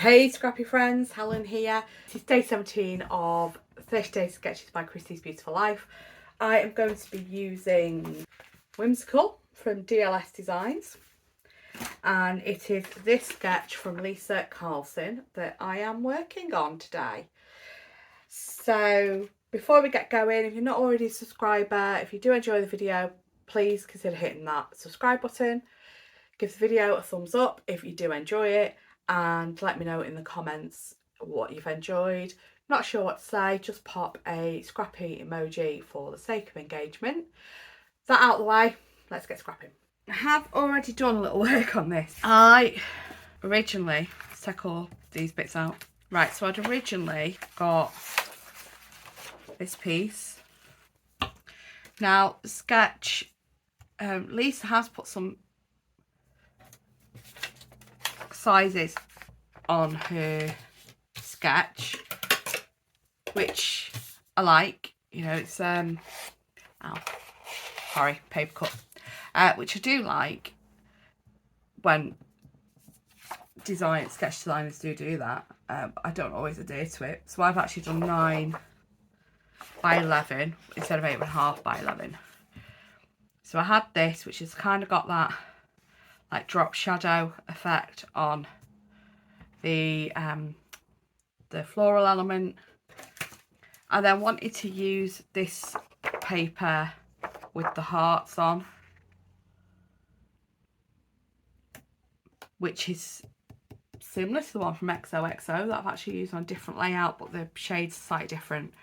Hey scrappy friends, Helen here. This is day 17 of 30 Days Sketches by Christie's Beautiful Life. I am going to be using Whimsical from DLS Designs, and it is this sketch from Lisa Carlson that I am working on today. So before we get going, if you're not already a subscriber, if you do enjoy the video, please consider hitting that subscribe button. Give the video a thumbs up if you do enjoy it, and let me know in the comments what you've enjoyed. Not sure what to say, just pop a scrappy emoji for the sake of engagement. That out of the way, let's get scrapping. I have already done a little work on this. I originally, let's take all these bits out. Right, so I'd originally got this piece. Now, the sketch, Lisa has put some sizes on her sketch, which I like. You know, it's paper cut, which I do like when sketch designers do that. I don't always adhere to it, so I've actually done 9 by 11 instead of 8.5 by 11. So I had this, which has kind of got that like drop shadow effect on the floral element. I then wanted to use this paper with the hearts on, which is similar to the one from XOXO that I've actually used on a different layout, but the shade's slightly different.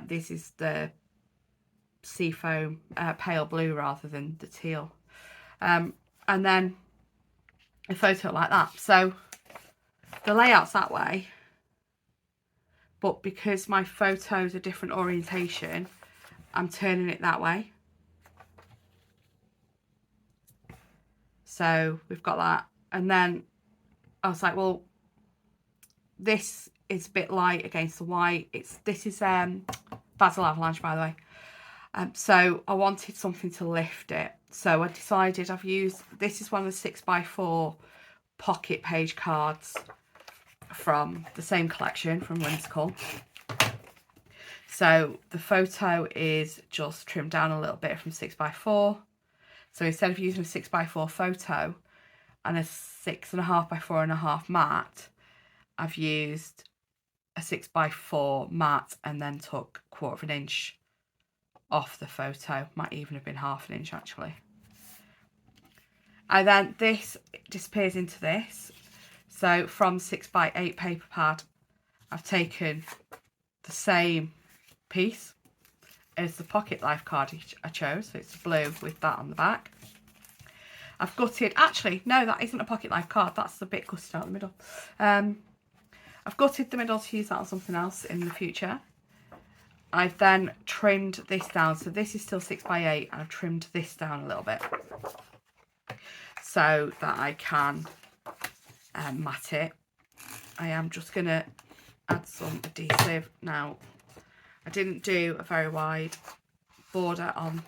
This is the seafoam pale blue rather than the teal. And then a photo like that. So the layout's that way, but because my photo's a different orientation, I'm turning it that way. So we've got that. And then I was like, well, this is a bit light against the white. This is Basil Avalanche, by the way. So I wanted something to lift it. So I decided this is one of the 6x4 pocket page cards from the same collection from Whimsical. So the photo is just trimmed down a little bit from 6x4. So instead of using a 6x4 photo and a 6.5 by 4.5 matte, I've used a 6x4 matte and then took 1/4 inch off the photo. Might even have been 1/2 inch actually. And then this disappears into this. So from 6x8 paper pad, I've taken the same piece as the pocket life card I chose. So it's blue with that on the back. I've gutted, actually, no, that isn't a pocket life card. That's the bit gutted out the middle. I've gutted the middle to use that on something else in the future. I've then trimmed this down. So this is still 6x8 and I've trimmed this down a little bit so that I can matte it. I am just going to add some adhesive. Now, I didn't do a very wide border on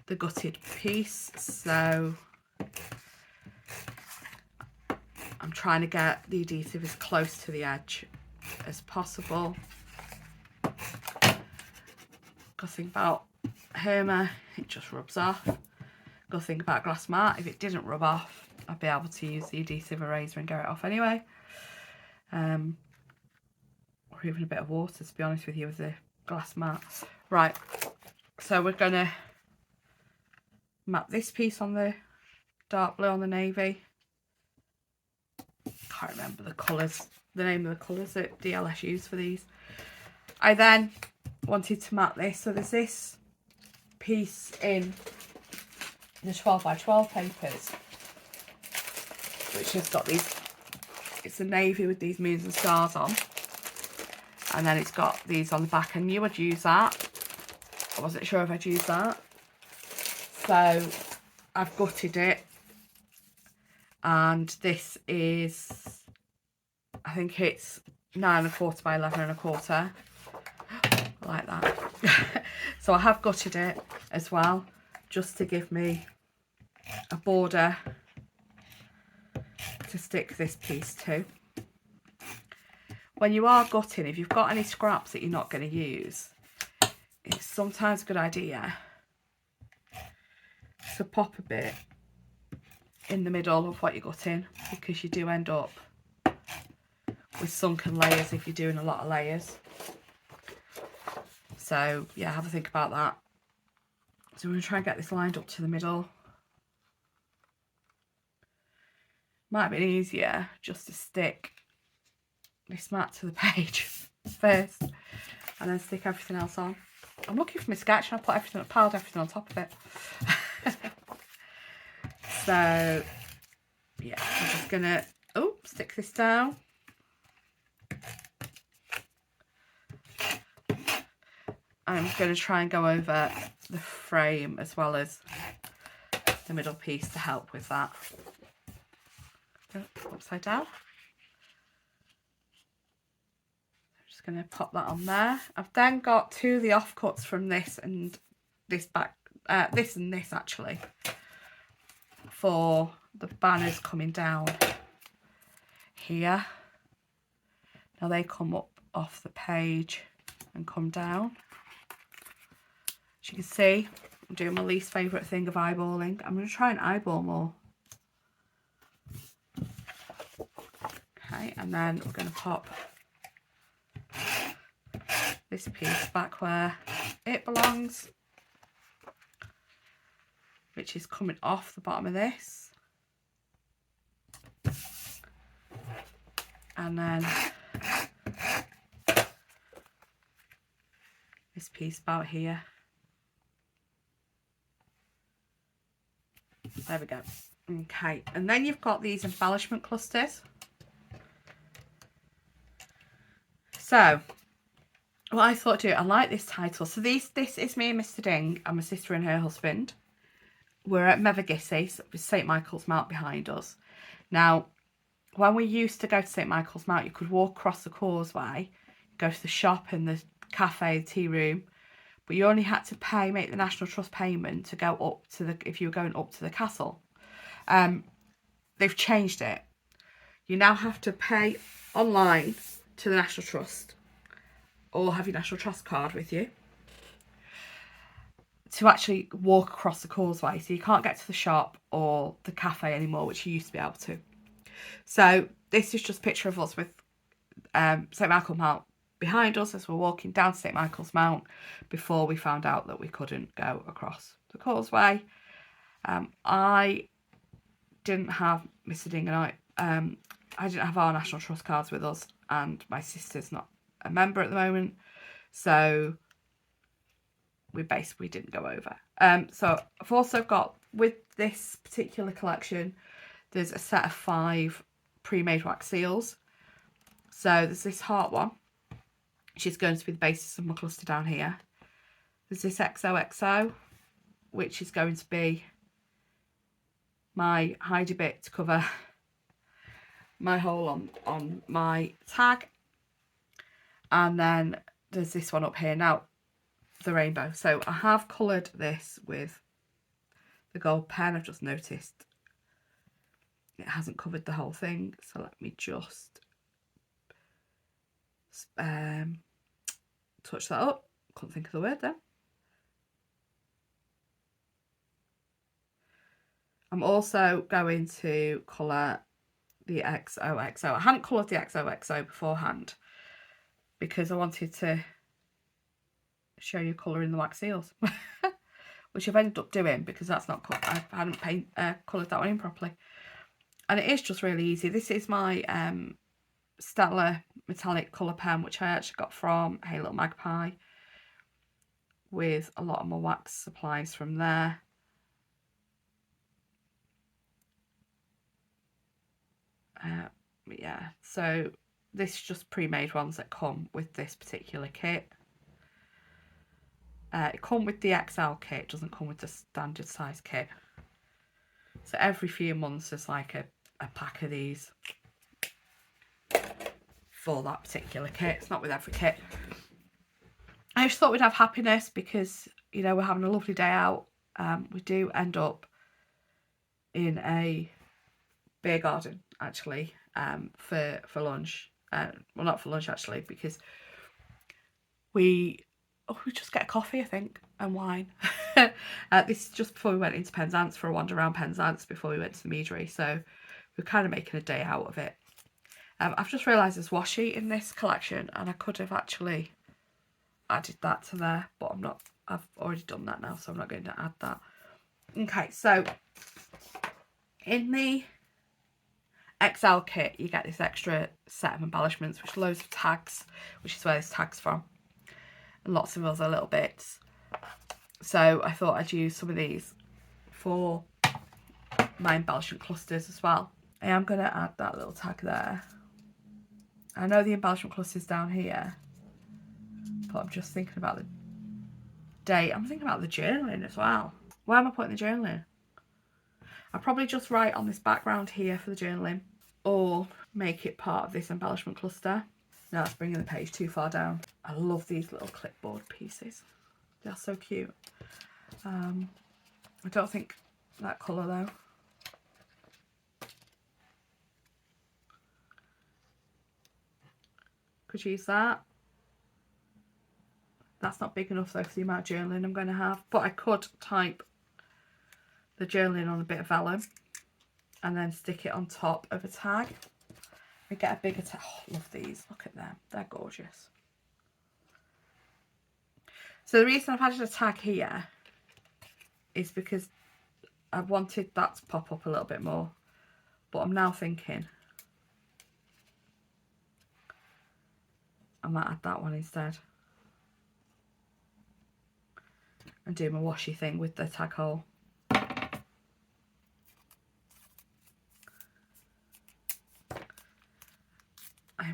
the gutted piece, so I'm trying to get the adhesive as close to the edge as possible. Good thing about Herma, it just rubs off. Good thing about glass mat, if it didn't rub off, I'd be able to use the adhesive eraser and get it off anyway. Or even a bit of water, to be honest with you, with the glass mat. Right, so we're gonna map this piece on the dark blue on the navy. Can't remember the colours, the name of the colours that DLS used for these. I then wanted to map this, so there's this piece in the 12x12 papers, which has got these, it's a navy with these moons and stars on, and then it's got these on the back. I knew I'd use that. I wasn't sure if I'd use that, so I've gutted it, and this is, I think it's 9.25 by 11.25. Like that. So I have gutted it as well, just to give me a border to to stick this piece to. When you are gutting, if you've got any scraps that you're not going to use, it's sometimes a good idea to pop a bit in the middle of what you're gutting, because you do end up with sunken layers if you're doing a lot of layers. So yeah, have a think about that. So we're going to try and get this lined up to the middle. Might be easier just to stick this mat to the page first and then stick everything else on. I'm looking for my sketch and I piled everything on top of it. So yeah, I'm just gonna stick this down. I'm going to try and go over the frame as well as the middle piece to help with that. Upside down. I'm just going to pop that on there. I've then got two of the offcuts from this and this back, this and this actually, for the banners coming down here. Now they come up off the page and come down. As you can see, I'm doing my least favourite thing of eyeballing. I'm going to try and eyeball more. Okay, and then we're going to pop this piece back where it belongs, which is coming off the bottom of this. And then this piece about here. There we go. Okay, and then you've got these embellishment clusters. So what I thought to do, I like this title. So this is me and Mr. Ding and my sister and her husband. We're at Mevagissey with St. Michael's Mount behind us. Now, when we used to go to St. Michael's Mount, you could walk across the causeway, go to the shop and the cafe, the tea room, but you only had to make the National Trust payment to go up to the, if you were going up to the castle. They've changed it. You now have to pay online to the National Trust, or have your National Trust card with you, to actually walk across the causeway. So you can't get to the shop or the cafe anymore, which you used to be able to. So this is just a picture of us with St. Michael's Mount behind us as we're walking down St. Michael's Mount, before we found out that we couldn't go across the causeway. I didn't have Mr. Ding and I didn't have our National Trust cards with us, and my sister's not a member at the moment, so we basically didn't go over. So I've also got, with this particular collection, there's a set of 5 pre-made wax seals. So there's this heart one, which is going to be the basis of my cluster down here. There's this XOXO, which is going to be my hidey bit to cover my hole on my tag. And then there's this one up here now, the rainbow. So I have coloured this with the gold pen. I've just noticed it hasn't covered the whole thing, so let me just touch that up. Couldn't think of the word then. I'm also going to colour the XOXO. I hadn't coloured the XOXO beforehand because I wanted to show you colouring the wax seals, which I've ended up doing because that's not, I hadn't coloured that one in properly. And it is just really easy. This is my Stella metallic colour pen, which I actually got from Hey Little Magpie, with a lot of my wax supplies from there. Yeah, so this is just pre-made ones that come with this particular kit. It comes with the XL kit, it doesn't come with the standard size kit. So every few months there's like a pack of these for that particular kit. It's not with every kit. I just thought we'd have happiness because, you know, we're having a lovely day out. We do end up in a beer garden actually, for lunch. Well, not for lunch actually, because we just get a coffee, I think, and wine. This is just before we went into Penzance for a wander around Penzance before we went to the meadery, so we're kind of making a day out of it. I've just realised there's washi in this collection, and I could have actually added that to there, but I'm not. I've already done that now, so I'm not going to add that. Okay, so in the XL kit, you get this extra set of embellishments, which are loads of tags, which is where this tag's from, and lots of other little bits. So I thought I'd use some of these for my embellishment clusters as well. I am going to add that little tag there. I know the embellishment cluster's down here, but I'm just thinking about the date. I'm thinking about the journaling as well. Where am I putting the journaling? I'll probably just write on this background here for the journaling, or make it part of this embellishment cluster. No, that's bringing the page too far down. I love these little clipboard pieces. They're so cute. I don't think that colour though. Could use that. That's not big enough though for the amount of journaling I'm going to have. But I could type the journaling on a bit of vellum and then stick it on top of a tag. We get a bigger tag. Oh, love these. Look at them. They're gorgeous. So the reason I've added a tag here is because I wanted that to pop up a little bit more. But I'm now thinking I might add that one instead. And do my washi thing with the tag hole. I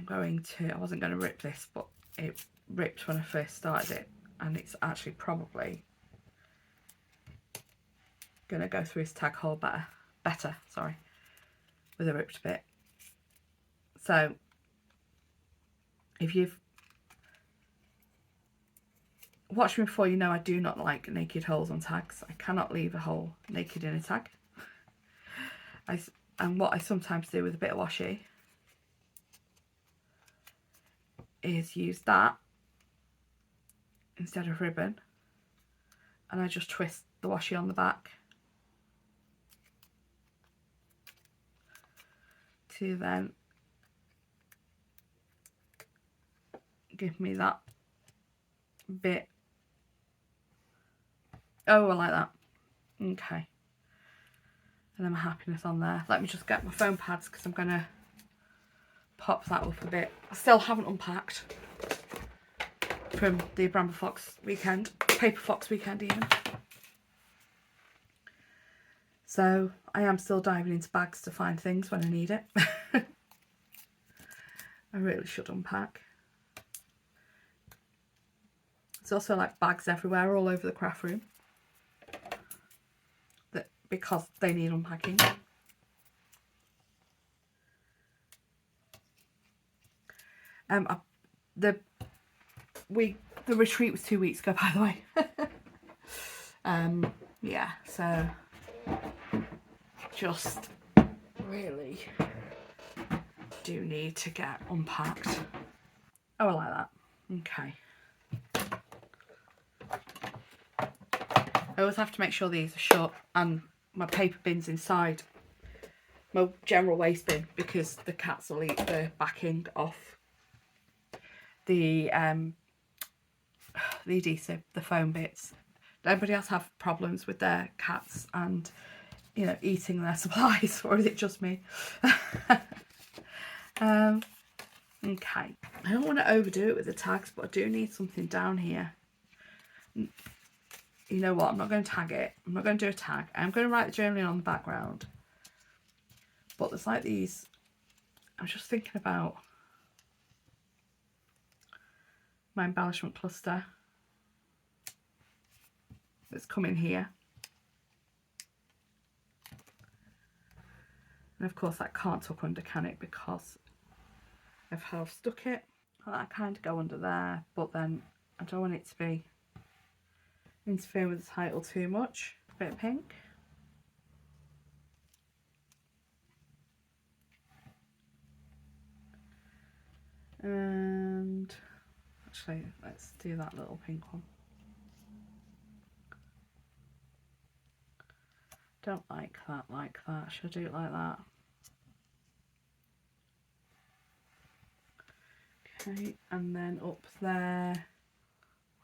wasn't going to rip this, but it ripped when I first started it, and it's actually probably going to go through its tag hole better, sorry, with a ripped bit. So if you've watched me before, you know I do not like naked holes on tags. I cannot leave a hole naked in a tag. And what I sometimes do with a bit of washi is use that instead of ribbon, and I just twist the washi on the back to then give me that bit. Oh, I like that. Okay. And then my happiness on there. Let me just get my foam pads because I'm going to pop that up a bit. I still haven't unpacked from the Bramble Fox weekend, Paper Fox weekend even. So I am still diving into bags to find things when I need it. I really should unpack. There's also like bags everywhere all over the craft room because they need unpacking. The retreat was 2 weeks ago, by the way. Yeah, so just really do need to get unpacked. Oh, I like that. Okay. I always have to make sure these are shut and my paper bin's inside my general waste bin, because the cats will eat the backing off the adhesive, the foam bits. Anybody else have problems with their cats and, you know, eating their supplies, or is it just me? Okay. I don't want to overdo it with the tags, but I do need something down here. You know what? I'm not going to tag it. I'm not going to do a tag. I'm going to write the journaling on the background. But there's like these. I'm just thinking about my embellishment cluster that's coming here. And of course that can't tuck under, can it? Because of how I've stuck it. Well, that kind of go under there, but then I don't want it to be interfering with the title too much. A bit of pink. Actually, let's do that little pink one. Don't like that like that. Should I do it like that? Okay, and then up there,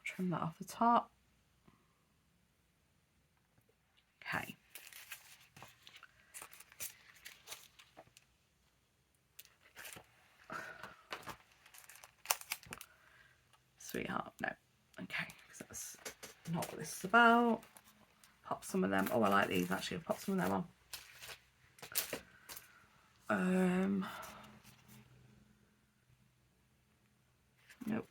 trim that off the top. Okay. Sweetheart, no. Okay, because that's not what this is about. Pop some of them. Oh, I like these actually. I'll pop some of them on. Nope.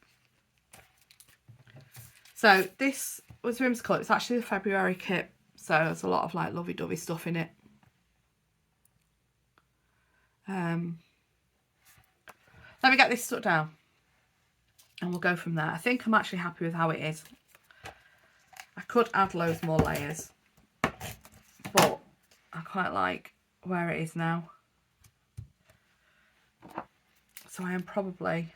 So this was Whimsical. It's actually the February kit, so there's a lot of like lovey-dovey stuff in it. Let me get this stuck down and we'll go from there. I think I'm actually happy with how it is. I could add loads more layers, but I quite like where it is now. So I am probably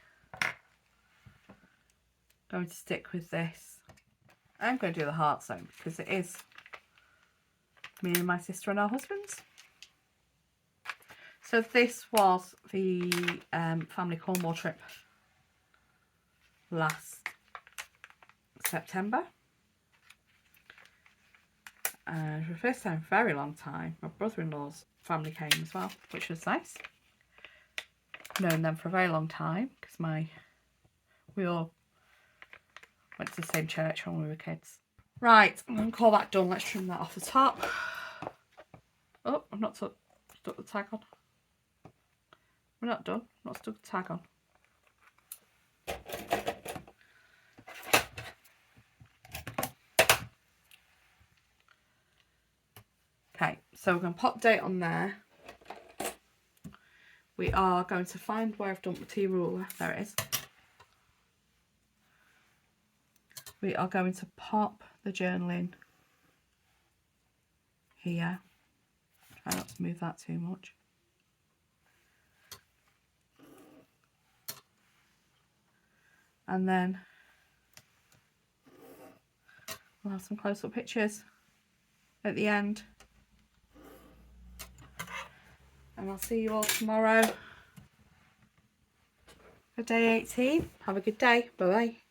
going to stick with this. I'm going to do the heart zone because it is me and my sister and our husbands. So this was the family Cornwall trip last September. For the first time in a very long time, my brother-in-law's family came as well, which was nice. Known them for a very long time because we all went to the same church when we were kids. Right, I'm going to call that done. Let's trim that off the top. Oh, I've not stuck the tag on. We're not done. Not stuck the tag on. Okay, so we're going to pop date on there. We are going to find where I've dumped the tea ruler. There it is. We are going to pop the journaling here. Try not to move that too much. And then we'll have some close-up pictures at the end. And I'll see you all tomorrow for day 18. Have a good day. Bye-bye.